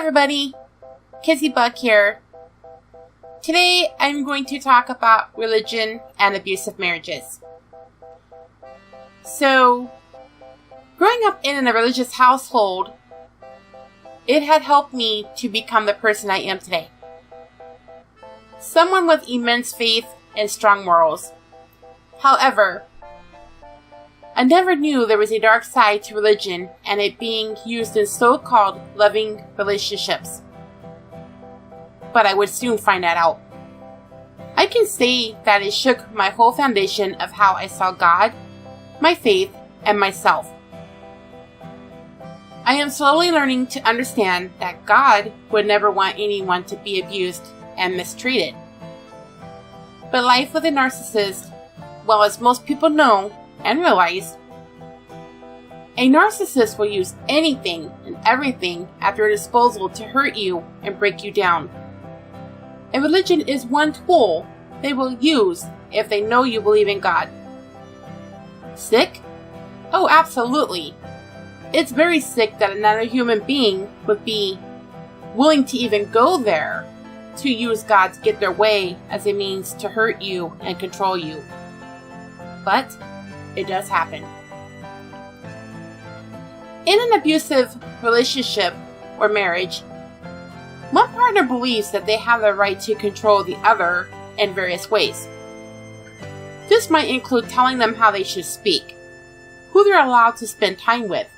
everybody, Kizzy Buck here. Today I'm going to talk about religion and abusive marriages. So, growing up in a religious household, it had helped me to become the person I am today. Someone with immense faith and strong morals. However, I never knew there was a dark side to religion and it being used in so-called loving relationships. But I would soon find that out. I can say that it shook my whole foundation of how I saw God, my faith, and myself. I am slowly learning to understand that God would never want anyone to be abused and mistreated. But life with a narcissist, well, as most people know and realize, a narcissist will use anything and everything at their disposal to hurt you and break you down. And religion is one tool they will use if they know you believe in God. Sick? Oh, absolutely. It's very sick that another human being would be willing to even go there to use God to get their way as a means to hurt you and control you. But it does happen. In an abusive relationship or marriage, one partner believes that they have the right to control the other in various ways. This might include telling them how they should speak, who they're allowed to spend time with,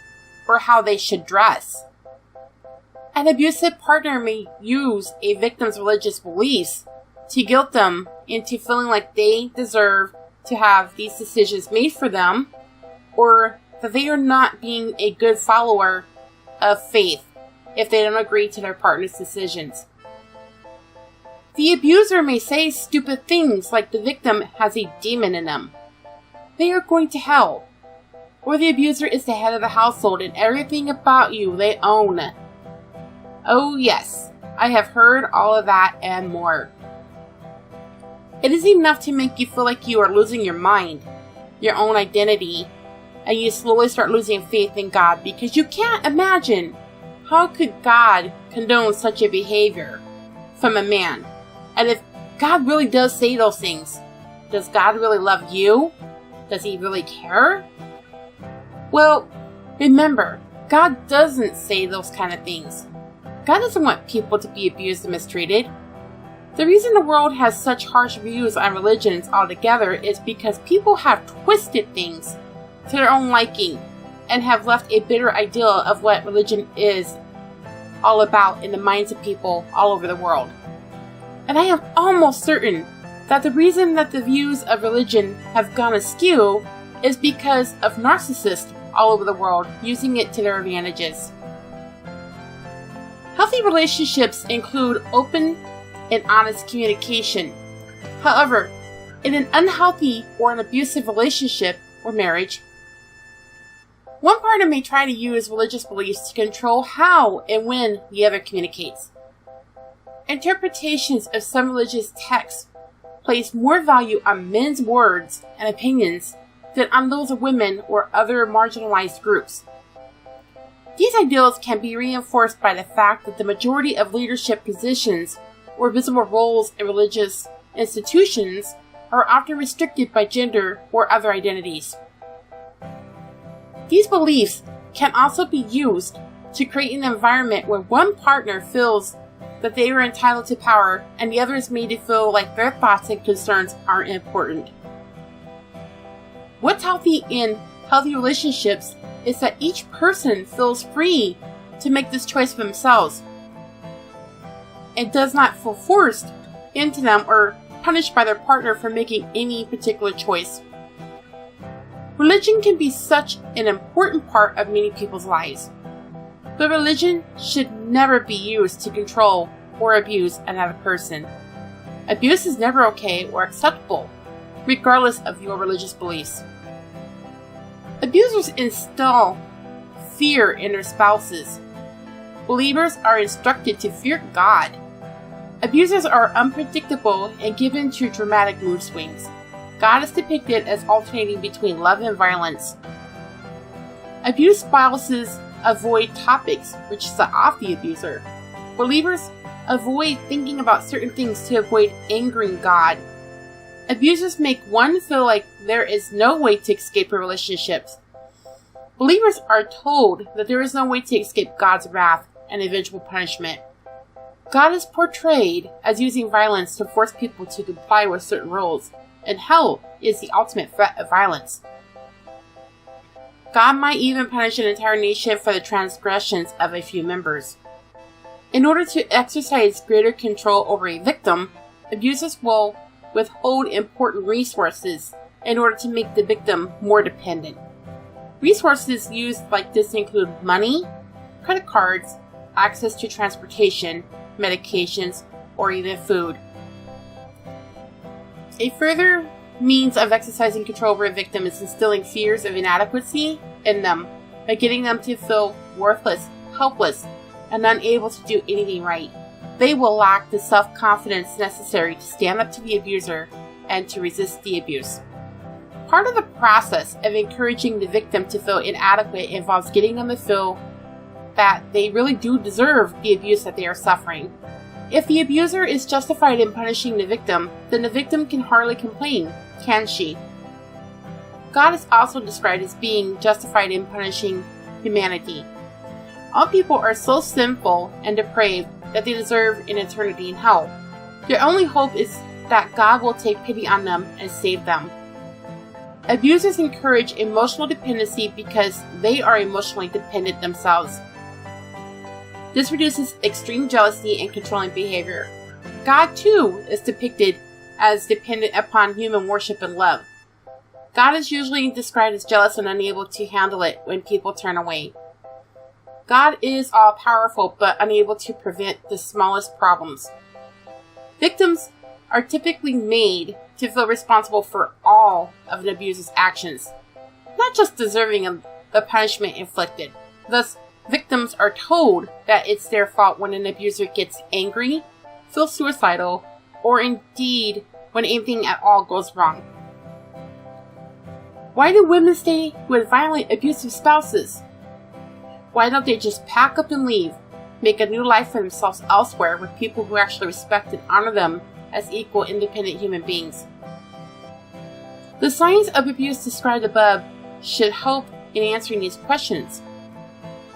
or how they should dress. An abusive partner may use a victim's religious beliefs to guilt them into feeling like they deserve to have these decisions made for them, or that they are not being a good follower of faith if they don't agree to their partner's decisions. The abuser may say stupid things like the victim has a demon in them, they are going to hell, or the abuser is the head of the household and everything about you they own. Oh yes, I have heard all of that and more. It is enough to make you feel like you are losing your mind, your own identity, and you slowly start losing faith in God because you can't imagine how could God condone such a behavior from a man. And if God really does say those things, does God really love you? Does he really care? Well, remember, God doesn't say those kind of things. God doesn't want people to be abused and mistreated. The reason the world has such harsh views on religions altogether is because people have twisted things to their own liking and have left a bitter ideal of what religion is all about in the minds of people all over the world. And I am almost certain that the reason that the views of religion have gone askew is because of narcissists all over the world using it to their advantages. Healthy relationships include open and honest communication. However, in an unhealthy or an abusive relationship or marriage, one partner may try to use religious beliefs to control how and when the other communicates. Interpretations of some religious texts place more value on men's words and opinions than on those of women or other marginalized groups. These ideals can be reinforced by the fact that the majority of leadership positions or visible roles in religious institutions are often restricted by gender or other identities. These beliefs can also be used to create an environment where one partner feels that they are entitled to power and the other is made to feel like their thoughts and concerns aren't important. What's healthy in healthy relationships is that each person feels free to make this choice for themselves and does not feel forced into them or punished by their partner for making any particular choice. Religion can be such an important part of many people's lives, but religion should never be used to control or abuse another person. Abuse is never okay or acceptable, regardless of your religious beliefs. Abusers instill fear in their spouses. Believers are instructed to fear God. Abusers are unpredictable and given to dramatic mood swings. God is depicted as alternating between love and violence. Abused spouses avoid topics which set off the abuser. Believers avoid thinking about certain things to avoid angering God. Abusers make one feel like there is no way to escape a relationship. Believers are told that there is no way to escape God's wrath and eventual punishment. God is portrayed as using violence to force people to comply with certain rules, and hell is the ultimate threat of violence. God might even punish an entire nation for the transgressions of a few members. In order to exercise greater control over a victim, abusers will withhold important resources in order to make the victim more dependent. Resources used like this include money, credit cards, access to transportation, medications, or even food. A further means of exercising control over a victim is instilling fears of inadequacy in them by getting them to feel worthless, helpless, and unable to do anything right. They will lack the self-confidence necessary to stand up to the abuser and to resist the abuse. Part of the process of encouraging the victim to feel inadequate involves getting them to feel that they really do deserve the abuse that they are suffering. If the abuser is justified in punishing the victim, then the victim can hardly complain, can she? God is also described as being justified in punishing humanity. All people are so sinful and depraved that they deserve an eternity in hell. Their only hope is that God will take pity on them and save them. Abusers encourage emotional dependency because they are emotionally dependent themselves. This reduces extreme jealousy and controlling behavior. God, too, is depicted as dependent upon human worship and love. God is usually described as jealous and unable to handle it when people turn away. God is all-powerful but unable to prevent the smallest problems. Victims are typically made to feel responsible for all of an abuser's actions, not just deserving of the punishment inflicted. Thus, victims are told that it's their fault when an abuser gets angry, feels suicidal, or indeed when anything at all goes wrong. Why do women stay with violent, abusive spouses? Why don't they just pack up and leave, make a new life for themselves elsewhere with people who actually respect and honor them as equal, independent human beings? The signs of abuse described above should help in answering these questions.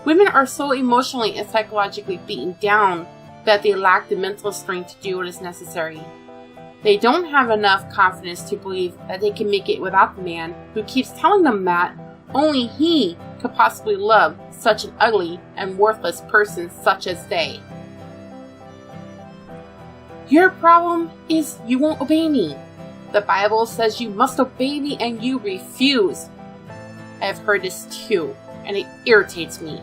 Women are so emotionally and psychologically beaten down that they lack the mental strength to do what is necessary. They don't have enough confidence to believe that they can make it without the man who keeps telling them that only he could possibly love such an ugly and worthless person such as they. Your problem is you won't obey me. The Bible says you must obey me and you refuse. I have heard this too, and it irritates me.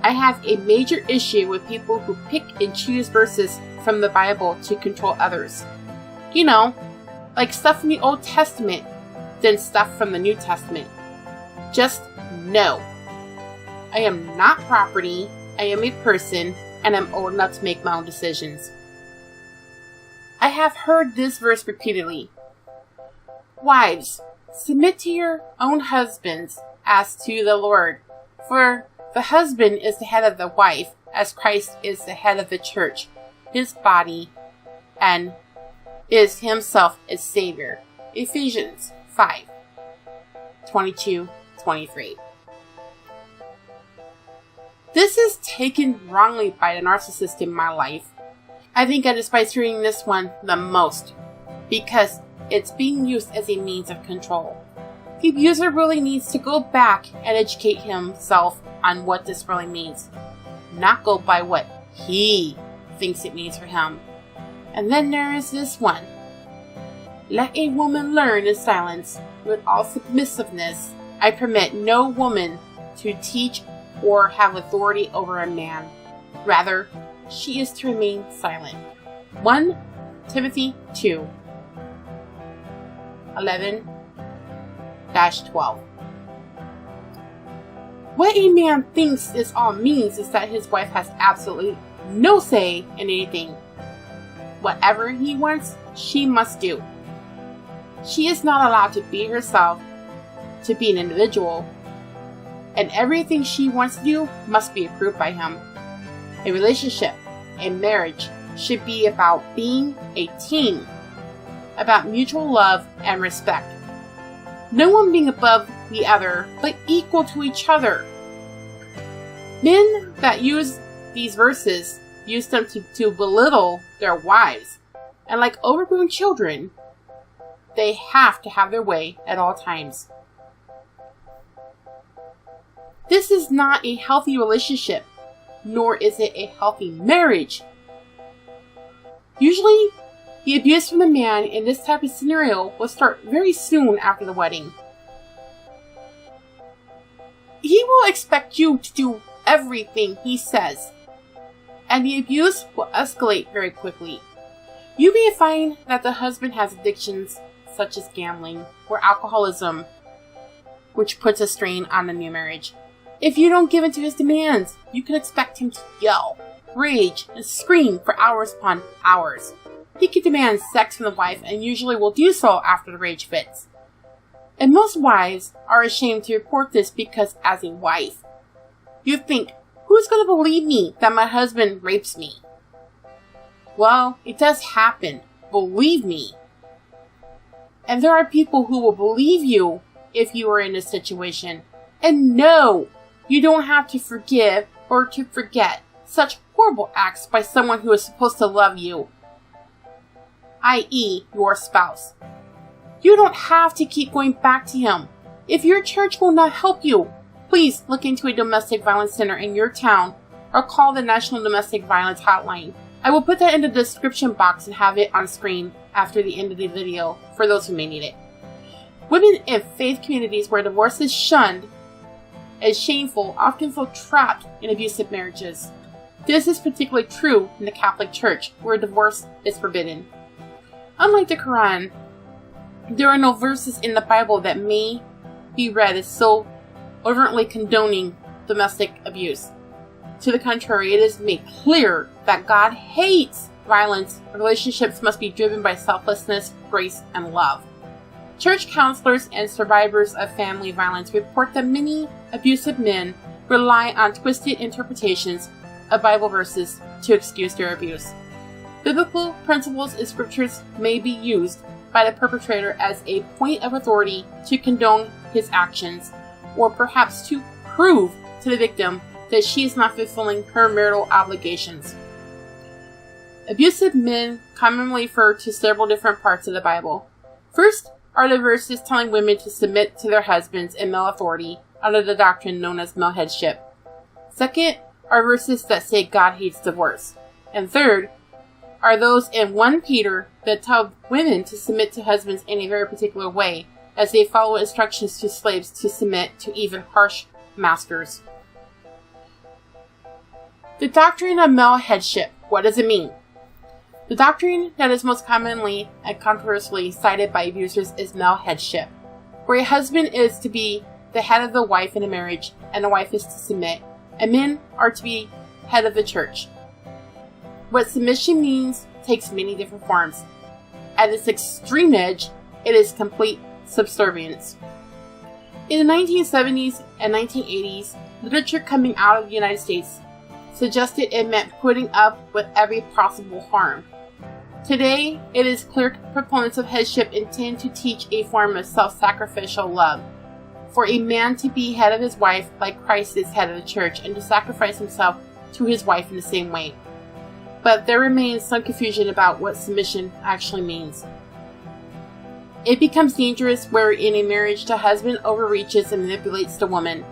I have a major issue with people who pick and choose verses from the Bible to control others. You know, like stuff from the Old Testament, then stuff from the New Testament. Just no. I am not property, I am a person, and I'm old enough to make my own decisions. I have heard this verse repeatedly. Wives, submit to your own husbands as to the Lord, for the husband is the head of the wife, as Christ is the head of the church, his body, and is himself its Savior. Ephesians 5:22-23. This is taken wrongly by the narcissist in my life. I think I despise hearing this one the most, because it's being used as a means of control. The abuser really needs to go back and educate himself on what this really means, not go by what he thinks it means for him. And then there is this one. Let a woman learn in silence with all submissiveness. I permit no woman to teach or have authority over a man. Rather, she is to remain silent. 1 Timothy 2, 11-12. What a man thinks this all means is that his wife has absolutely no say in anything. Whatever he wants, she must do. She is not allowed to be herself, to be an individual, and everything she wants to do must be approved by him. A relationship, a marriage, should be about being a team, about mutual love and respect. No one being above the other, but equal to each other. Men that use these verses use them to belittle their wives, and like overgrown children, they have to have their way at all times. This is not a healthy relationship, nor is it a healthy marriage. Usually, the abuse from the man in this type of scenario will start very soon after the wedding. He will expect you to do everything he says, and the abuse will escalate very quickly. You may find that the husband has addictions such as gambling or alcoholism, which puts a strain on the new marriage. If you don't give in to his demands, you can expect him to yell, rage, and scream for hours upon hours. He can demand sex from the wife and usually will do so after the rage fits. And most wives are ashamed to report this because as a wife, you think, who's going to believe me that my husband rapes me? Well, it does happen. Believe me. And there are people who will believe you if you are in this situation. And no, you don't have to forgive or to forget such horrible acts by someone who is supposed to love you, i.e. your spouse. You don't have to keep going back to him. If your church will not help you, please look into a domestic violence center in your town or call the National Domestic Violence Hotline. I will put that in the description box and have it on screen after the end of the video for those who may need it. Women in faith communities where divorce is shunned as shameful often feel trapped in abusive marriages. This is particularly true in the Catholic Church, where divorce is forbidden. Unlike the Quran, there are no verses in the Bible that may be read as so overtly condoning domestic abuse. To the contrary, it is made clear that God hates violence. Relationships must be driven by selflessness, grace, and love. Church counselors and survivors of family violence report that many abusive men rely on twisted interpretations of Bible verses to excuse their abuse. Biblical principles and scriptures may be used by the perpetrator as a point of authority to condone his actions, or perhaps to prove to the victim that she is not fulfilling her marital obligations. Abusive men commonly refer to several different parts of the Bible. First are the verses telling women to submit to their husbands in male authority under the doctrine known as male headship. Second are verses that say God hates divorce. And third are those in 1 Peter that tell women to submit to husbands in a very particular way, as they follow instructions to slaves to submit to even harsh masters. The doctrine of male headship. What does it mean? The doctrine that is most commonly and controversially cited by abusers is male headship, where a husband is to be the head of the wife in a marriage and the wife is to submit, and men are to be head of the church. What submission means takes many different forms. At its extreme edge, it is complete subservience. In the 1970s and 1980s, literature coming out of the United States suggested it meant putting up with every possible harm. Today, it is clear proponents of headship intend to teach a form of self-sacrificial love, for a man to be head of his wife like Christ is head of the church and to sacrifice himself to his wife in the same way. But there remains some confusion about what submission actually means. It becomes dangerous where in a marriage the husband overreaches and manipulates the woman.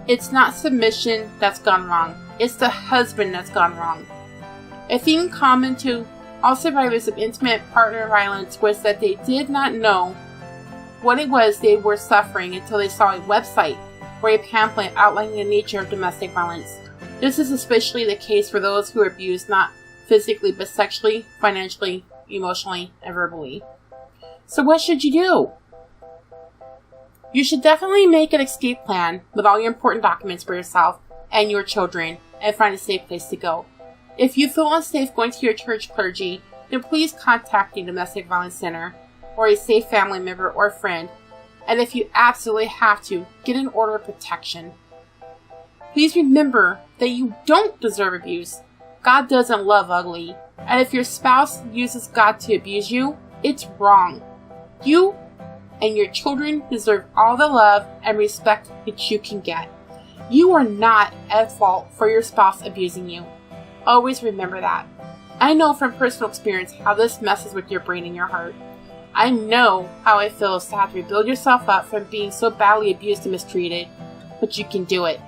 It's not submission that's gone wrong, it's the husband that's gone wrong. A theme common to all survivors of intimate partner violence was that they did not know what it was they were suffering until they saw a website or a pamphlet outlining the nature of domestic violence. This is especially the case for those who are abused not physically but sexually, financially, emotionally, and verbally. So what should you do? You should definitely make an escape plan with all your important documents for yourself and your children and find a safe place to go. If you feel unsafe going to your church clergy, then please contact the Domestic Violence Center or a safe family member or friend. And if you absolutely have to, get an order of protection. Please remember that you don't deserve abuse. God doesn't love ugly. And if your spouse uses God to abuse you, it's wrong. You and your children deserve all the love and respect that you can get. You are not at fault for your spouse abusing you. Always remember that. I know from personal experience how this messes with your brain and your heart. I know how it feels to have to rebuild yourself up from being so badly abused and mistreated, but you can do it.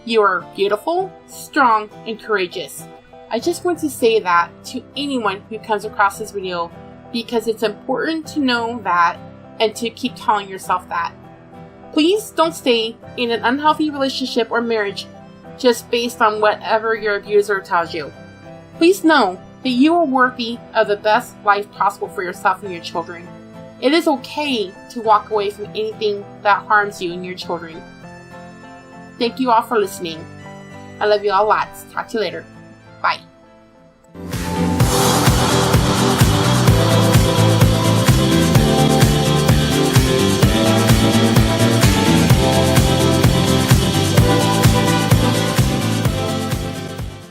You are beautiful, strong, and courageous. I just want to say that to anyone who comes across this video because it's important to know that and to keep telling yourself that. Please don't stay in an unhealthy relationship or marriage just based on whatever your abuser tells you. Please know that you are worthy of the best life possible for yourself and your children. It is okay to walk away from anything that harms you and your children. Thank you all for listening. I love you all lots. Talk to you later. Bye.